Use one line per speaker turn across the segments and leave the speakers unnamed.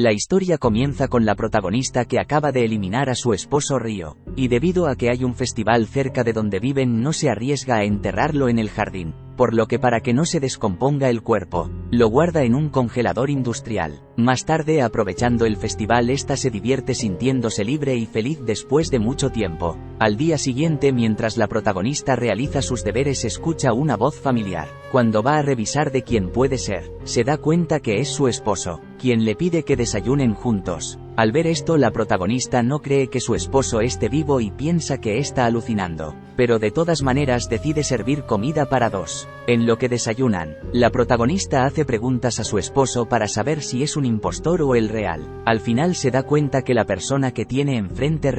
La historia comienza con la protagonista que acaba de eliminar a su esposo Ryo, y debido a que hay un festival cerca de donde viven no se arriesga a enterrarlo en el jardín, por lo que para que no se descomponga el cuerpo, lo guarda en un congelador industrial. Más tarde, aprovechando el festival, esta se divierte sintiéndose libre y feliz después de mucho tiempo. Al día siguiente, mientras la protagonista realiza sus deberes, escucha una voz familiar. Cuando va a revisar de quién puede ser, se da cuenta que es su esposo, quien le pide que desayunen juntos. Al ver esto, la protagonista no cree que su esposo esté vivo y piensa que está alucinando, pero de todas maneras decide servir comida para dos. En lo que desayunan, la protagonista hace preguntas a su esposo para saber si es un impostor o el real. Al final se da cuenta que la persona que tiene enfrente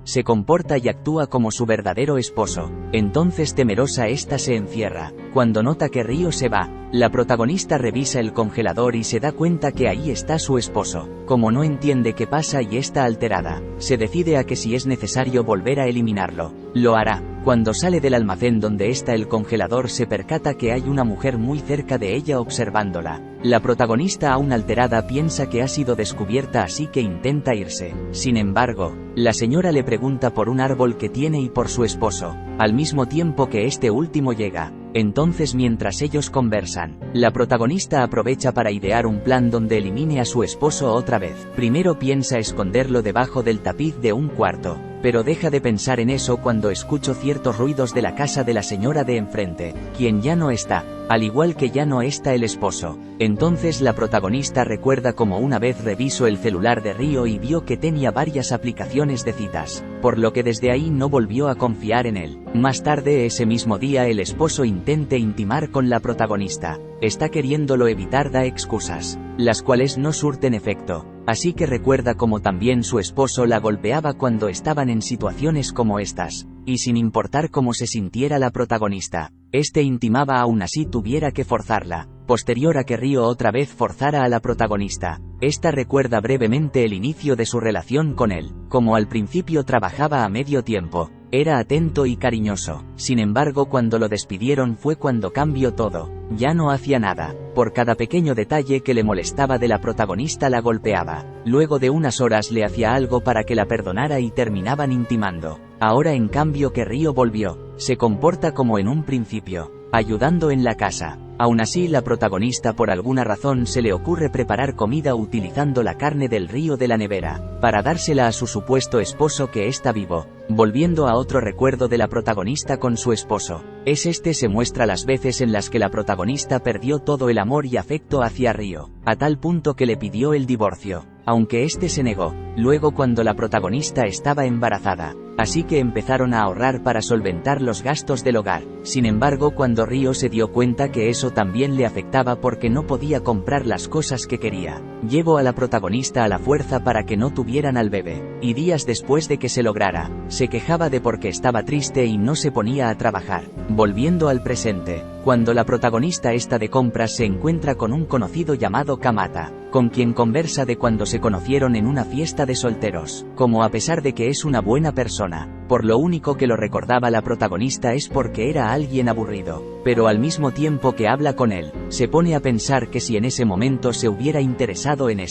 se comporta y actúa como su verdadero esposo. Entonces, temerosa, esta se encierra. Cuando nota que Ryo se va, la protagonista revisa el congelador y se da cuenta que ahí está su esposo. Como no entiende qué pasa y está alterada, se decide a que si es necesario volver a eliminarlo, lo hará. Cuando sale del almacén donde está el congelador, se percata que hay una mujer muy cerca de ella observándola. La protagonista, aún alterada, piensa que ha sido descubierta, así que intenta irse. Sin embargo, la señora le pregunta por un árbol que tiene y por su esposo, al mismo tiempo que este último llega. Entonces, mientras ellos conversan, la protagonista aprovecha para idear un plan donde elimine a su esposo otra vez. Primero piensa esconderlo debajo del tapiz de un cuarto, pero deja de pensar en eso cuando escucha ciertos ruidos de la casa de la señora de enfrente, quien ya no está, al igual que ya no está el esposo. Entonces la protagonista recuerda como una vez revisó el celular de Ryo y vio que tenía varias aplicaciones de citas, por lo que desde ahí no volvió a confiar en él. Más tarde ese mismo día, el esposo intenta intimar con la protagonista. Está queriéndolo evitar, da excusas, las cuales no surten efecto, así que recuerda como también su esposo la golpeaba cuando estaban en situaciones como estas, y sin importar cómo se sintiera la protagonista, este intimaba aún así tuviera que forzarla. Posterior a que Ryo otra vez forzara a la protagonista, esta recuerda brevemente el inicio de su relación con él. Como al principio trabajaba a medio tiempo, era atento y cariñoso. Sin embargo, cuando lo despidieron fue cuando cambió todo. Ya no hacía nada. Por cada pequeño detalle que le molestaba de la protagonista la golpeaba. Luego de unas horas le hacía algo para que la perdonara y terminaban intimando. Ahora, en cambio, que Ryo volvió, se comporta como en un principio, ayudando en la casa. Aún así, la protagonista por alguna razón se le ocurre preparar comida utilizando la carne del Ryo de la nevera, para dársela a su supuesto esposo que está vivo. Volviendo a otro recuerdo de la protagonista con su esposo, se muestra las veces en las que la protagonista perdió todo el amor y afecto hacia Ryo, a tal punto que le pidió el divorcio, aunque se negó, luego cuando la protagonista estaba embarazada, así que empezaron a ahorrar para solventar los gastos del hogar. Sin embargo, cuando Ryo se dio cuenta que eso también le afectaba porque no podía comprar las cosas que quería, llevó a la protagonista a la fuerza para que no tuvieran al bebé, y días después de que se lograra, se quejaba de porque estaba triste y no se ponía a trabajar. Volviendo al presente, cuando la protagonista está de compras, se encuentra con un conocido llamado Kamata, con quien conversa de cuando se conocieron en una fiesta de solteros. Como a pesar de que es una buena persona, por lo único que lo recordaba la protagonista es porque era alguien aburrido, pero al mismo tiempo que habla con él, se pone a pensar que si en ese momento se hubiera interesado en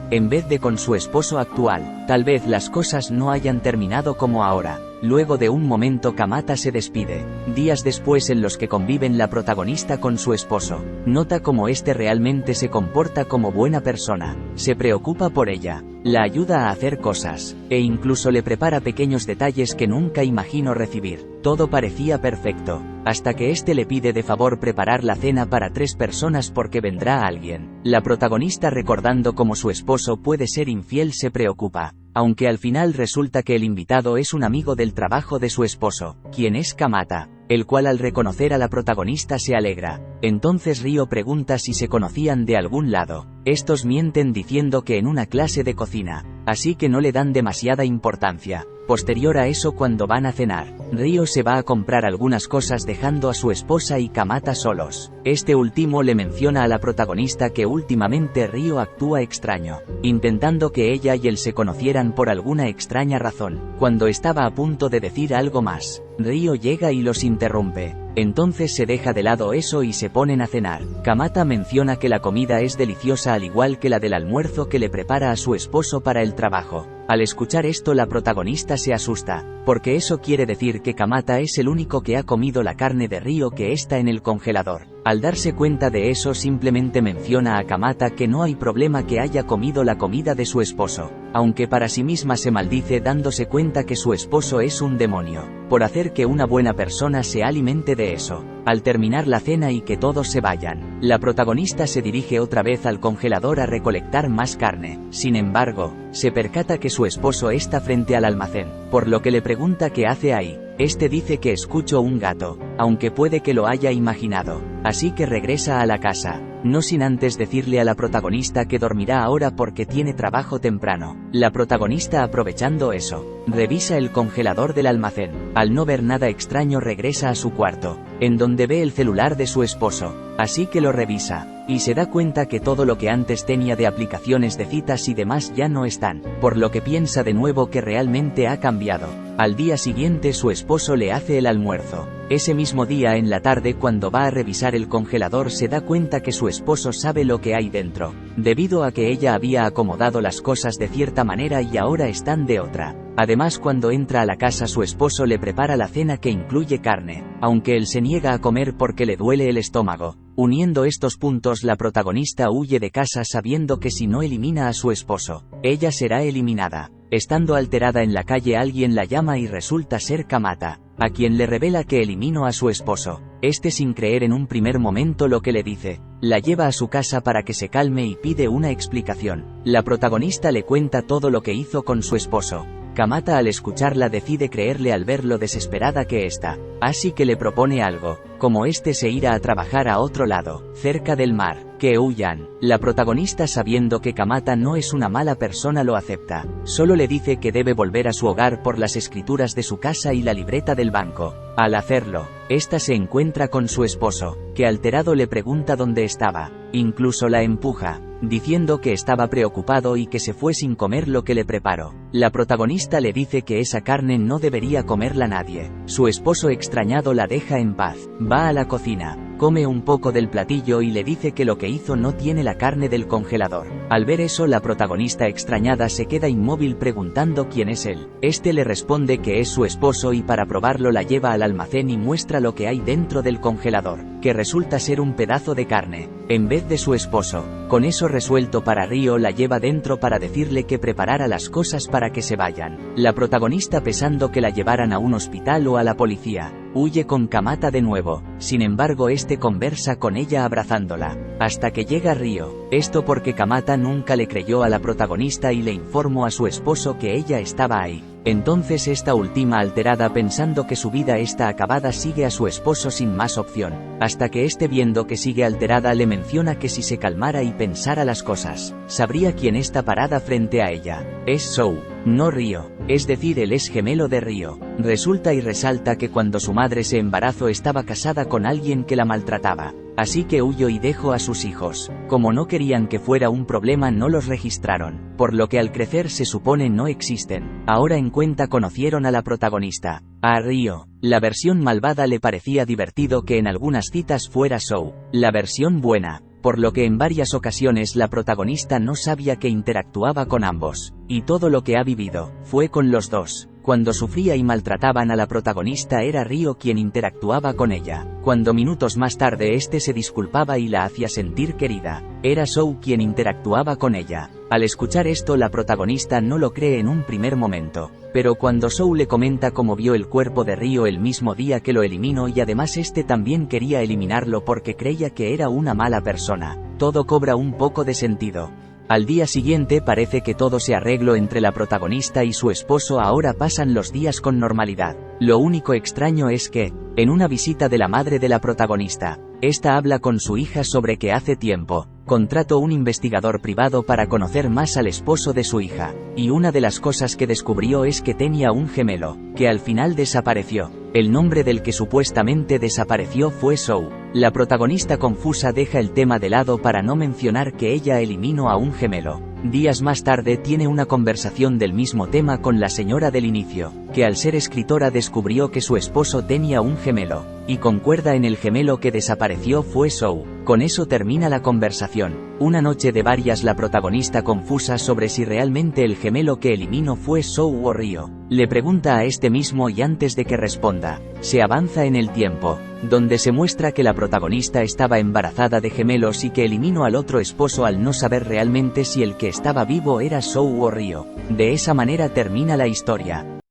en vez de con su esposo actual, tal vez las cosas no hayan terminado como ahora. Luego de un momento, Kamata se despide. Días después, en los que conviven la protagonista con su esposo, nota cómo realmente se comporta como buena persona, se preocupa por ella, la ayuda a hacer cosas, e incluso le prepara pequeños detalles que nunca imaginó recibir. Todo parecía perfecto, hasta que le pide de favor preparar la cena para 3 personas porque vendrá alguien. La protagonista, recordando cómo su esposo puede ser infiel, se preocupa, aunque al final resulta que el invitado es un amigo del trabajo de su esposo, quien es Kamata, el cual al reconocer a la protagonista se alegra. Entonces Ryo pregunta si se conocían de algún lado. Estos mienten diciendo que en una clase de cocina, así que no le dan demasiada importancia. Posterior a eso, cuando van a cenar, Ryo se va a comprar algunas cosas dejando a su esposa y Kamata solos. Este último le menciona a la protagonista que últimamente Ryo actúa extraño, intentando que ella y él se conocieran por alguna extraña razón. Cuando estaba a punto de decir algo más, Ryo llega y los interrumpe. Entonces se deja de lado eso y se ponen a cenar. Kamata menciona que la comida es deliciosa al igual que la del almuerzo que le prepara a su esposo para el trabajo. Al escuchar esto la protagonista se asusta, porque eso quiere decir que Kamata es el único que ha comido la carne de Ryo que está en el congelador. Al darse cuenta de eso simplemente menciona a Kamata que no hay problema que haya comido la comida de su esposo, aunque para sí misma se maldice dándose cuenta que su esposo es un demonio, por hacer que una buena persona se alimente de eso. Al terminar la cena y que todos se vayan, la protagonista se dirige otra vez al congelador a recolectar más carne. Sin embargo, se percata que su esposo está frente al almacén, por lo que le pregunta qué hace ahí. Este dice que escuchó un gato, aunque puede que lo haya imaginado, así que regresa a la casa, no sin antes decirle a la protagonista que dormirá ahora porque tiene trabajo temprano. La protagonista, aprovechando eso, revisa el congelador del almacén. Al no ver nada extraño regresa a su cuarto, en donde ve el celular de su esposo, así que lo revisa, y se da cuenta que todo lo que antes tenía de aplicaciones de citas y demás ya no están, por lo que piensa de nuevo que realmente ha cambiado. Al día siguiente su esposo le hace el almuerzo. Ese mismo día en la tarde cuando va a revisar el congelador se da cuenta que su esposo sabe lo que hay dentro, debido a que ella había acomodado las cosas de cierta manera y ahora están de otra. Además cuando entra a la casa su esposo le prepara la cena que incluye carne, aunque él se niega a comer porque le duele el estómago. Uniendo estos puntos la protagonista huye de casa sabiendo que si no elimina a su esposo, ella será eliminada. Estando alterada en la calle alguien la llama y resulta ser Kamata, a quien le revela que eliminó a su esposo. Este sin creer en un primer momento lo que le dice, la lleva a su casa para que se calme y pide una explicación. La protagonista le cuenta todo lo que hizo con su esposo. Kamata al escucharla decide creerle al ver lo desesperada que está, así que le propone algo, como este se irá a trabajar a otro lado, cerca del mar, que huyan. La protagonista sabiendo que Kamata no es una mala persona lo acepta, solo le dice que debe volver a su hogar por las escrituras de su casa y la libreta del banco. Al hacerlo, esta se encuentra con su esposo, que alterado le pregunta dónde estaba, incluso la empuja, diciendo que estaba preocupado y que se fue sin comer lo que le preparó. La protagonista le dice que esa carne no debería comerla nadie. Su esposo extrañado la deja en paz. Va a la cocina, come un poco del platillo y le dice que lo que hizo no tiene la carne del congelador. Al ver eso la protagonista extrañada se queda inmóvil preguntando quién es él. Este le responde que es su esposo y para probarlo la lleva al almacén y muestra lo que hay dentro del congelador, que resulta ser un pedazo de carne, en vez de su esposo. Con eso resuelto para Ryo la lleva dentro para decirle que preparara las cosas para que se vayan. La protagonista pensando que la llevaran a un hospital o a la policía, huye con Kamata de nuevo, sin embargo este conversa con ella abrazándola, hasta que llega Ryo. Esto porque Kamata nunca le creyó a la protagonista y le informó a su esposo que ella estaba ahí. Entonces esta última alterada pensando que su vida está acabada sigue a su esposo sin más opción, hasta que este viendo que sigue alterada le menciona que si se calmara y pensara las cosas, sabría quién está parada frente a ella. Es Sou, no Ryo, es decir él es gemelo de Ryo. Resulta y resalta que cuando su madre se embarazó estaba casada con alguien que la maltrataba. Así que huyó y dejó a sus hijos. Como no querían que fuera un problema no los registraron, por lo que al crecer se supone no existen. Ahora en cuenta conocieron a la protagonista, a Ryo. La versión malvada le parecía divertido que en algunas citas fuera Sou, la versión buena, por lo que en varias ocasiones la protagonista no sabía que interactuaba con ambos, y todo lo que ha vivido, fue con los dos. Cuando sufría y maltrataban a la protagonista era Ryo quien interactuaba con ella. Cuando minutos más tarde este se disculpaba y la hacía sentir querida, era Sou quien interactuaba con ella. Al escuchar esto la protagonista no lo cree en un primer momento, pero cuando Sou le comenta cómo vio el cuerpo de Ryo el mismo día que lo eliminó y además este también quería eliminarlo porque creía que era una mala persona, todo cobra un poco de sentido. Al día siguiente parece que todo se arregló entre la protagonista y su esposo. Ahora pasan los días con normalidad. Lo único extraño es que, en una visita de la madre de la protagonista, esta habla con su hija sobre que hace tiempo contrató un investigador privado para conocer más al esposo de su hija, y una de las cosas que descubrió es que tenía un gemelo, que al final desapareció. El nombre del que supuestamente desapareció fue Sou. La protagonista confusa deja el tema de lado para no mencionar que ella eliminó a un gemelo, Días más tarde tiene una conversación del mismo tema con la señora del inicio, que al ser escritora descubrió que su esposo tenía un gemelo, y concuerda en el gemelo que desapareció fue Sou. Con eso termina la conversación. Una noche de varias la protagonista confusa sobre si realmente el gemelo que eliminó fue Sou o Ryo. Le pregunta a este mismo y antes de que responda, se avanza en el tiempo, donde se muestra que la protagonista estaba embarazada de gemelos y que eliminó al otro esposo al no saber realmente si el que estaba vivo era Sou o Ryo. De esa manera termina la historia.